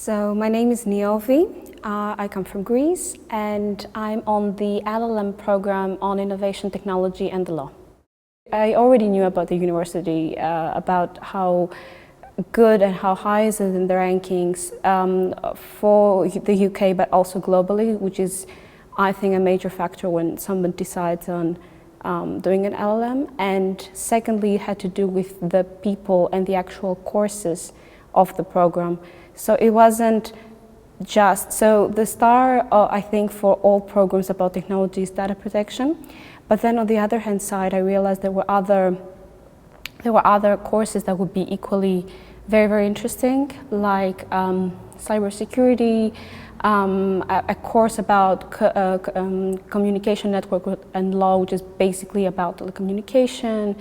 So my name is Niovi. I come from Greece and I'm on the LL.M program on innovation, technology and the law. I already knew about the university, about how good and how high is it in the rankings for the UK, but also globally, which is, I think, a major factor when someone decides on doing an LLM. And secondly, it had to do with the people and the actual courses of the program. So it wasn't just, so the star, I think, for all programs about technology is data protection. But then on the other hand side, I realized there were other courses that would be equally very, very interesting, like cybersecurity, a course about communication network and law, which is basically about telecommunication.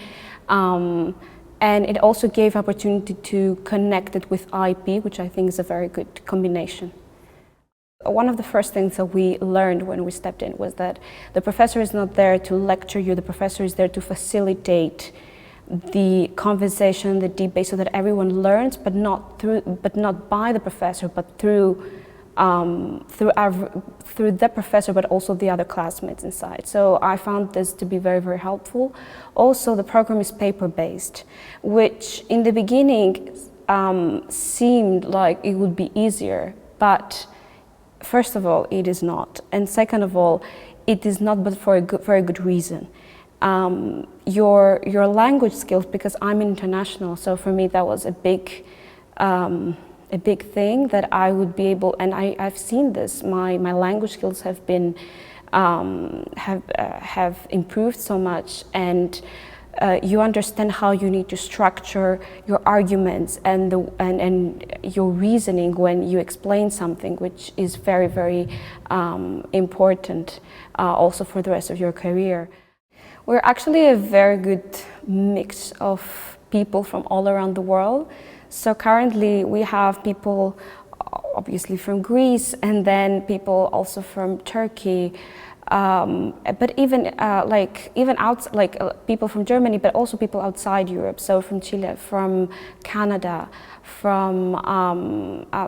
And it also gave opportunity to connect it with IP, which I think is a very good combination. One of the first things that we learned when we stepped in was that the professor is not there to lecture you, the professor is there to facilitate the conversation, the debate, so that everyone learns, but not by the professor, but through the professor, but also the other classmates inside. So I found this to be very, very helpful. Also, the program is paper-based, which in the beginning seemed like it would be easier, but first of all, it is not. And second of all, it is not, but for a very good reason. Your language skills, because I'm international, so for me that was a big thing that I would be able, and I've seen this. My language skills have been have improved so much, and you understand how you need to structure your arguments and your reasoning when you explain something, which is very, very important also for the rest of your career. We're actually a very good mix of people from all around the world. So currently we have people obviously from Greece, and then people also from Turkey, but even people from Germany, but also people outside Europe. So from Chile, from Canada, from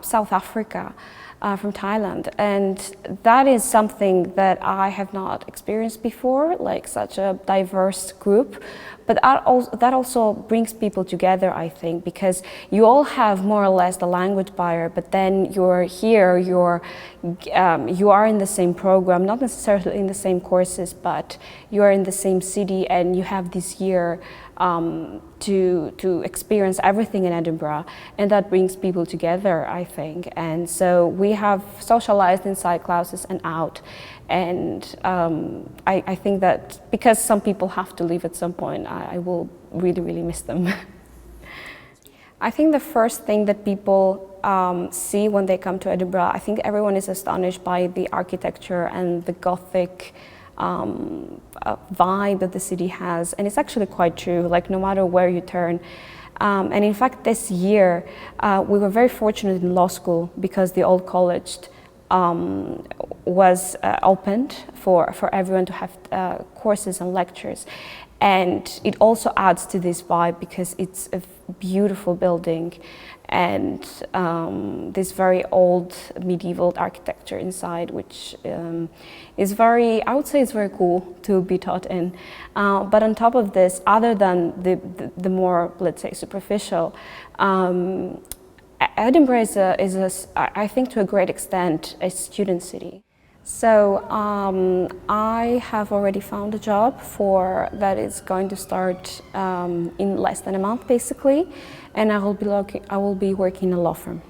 South Africa, from Thailand, and that is something that I have not experienced before, like such a diverse group. But that also brings people together, I think, because you all have more or less the language barrier, but then you're here, you are in the same program, not necessarily in the same courses, but you are in the same city, and you have this year to experience everything in Edinburgh, and that brings people together, I think. And so we have socialized inside classes and out, and I think that because some people have to leave at some point, I will really, really miss them. I think the first thing that people see when they come to Edinburgh, I think everyone is astonished by the architecture and the Gothic vibe that the city has, and it's actually quite true, like no matter where you turn. And in fact, this year we were very fortunate in law school because the old college was opened for everyone to have courses and lectures. And it also adds to this vibe because it's a beautiful building and this very old medieval architecture inside, which is very, I would say it's very cool to be taught in. But on top of this, other than the more, let's say, superficial, Edinburgh is I think to a great extent, a student city. So I have already found a job that is going to start in less than a month, basically, and I will be working in a law firm.